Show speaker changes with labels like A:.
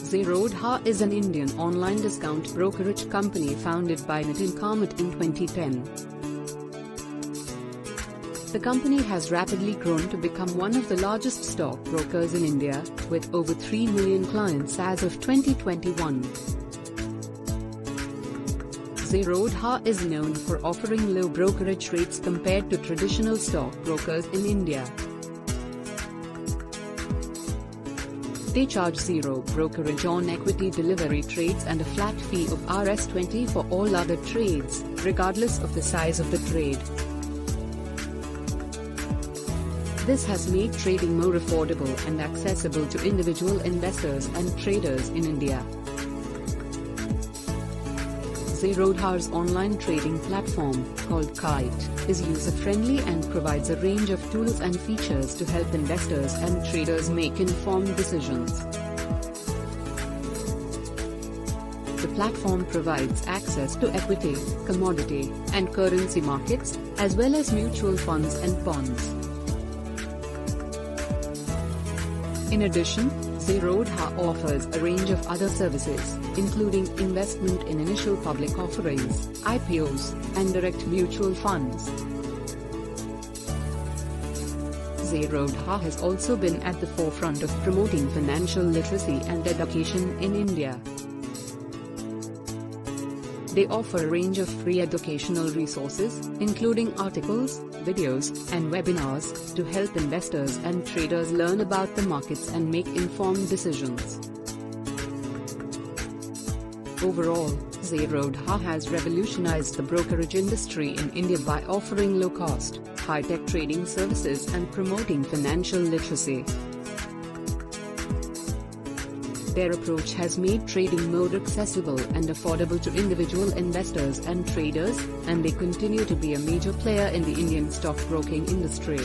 A: Zerodha is an Indian online discount brokerage company founded by Nitin Kamath in 2010. The company has rapidly grown to become one of the largest stock brokers in India, with over 3 million clients as of 2021. Zerodha is known for offering low brokerage rates compared to traditional stock brokers in India. They charge zero brokerage on equity delivery trades and a flat fee of Rs20 for all other trades, regardless of the size of the trade. This has made trading more affordable and accessible to individual investors and traders in India. Zerodha's online trading platform, called Kite, is user-friendly and provides a range of tools and features to help investors and traders make informed decisions. The platform provides access to equity, commodity, and currency markets, as well as mutual funds and bonds. In addition, Zerodha offers a range of other services, including investment in initial public offerings, IPOs, and direct mutual funds. Zerodha has also been at the forefront of promoting financial literacy and education in India. They offer a range of free educational resources, including articles, videos, and webinars, to help investors and traders learn about the markets and make informed decisions. Overall, Zerodha has revolutionized the brokerage industry in India by offering low-cost, high-tech trading services and promoting financial literacy. Their approach has made trading more accessible and affordable to individual investors and traders, and they continue to be a major player in the Indian stockbroking industry.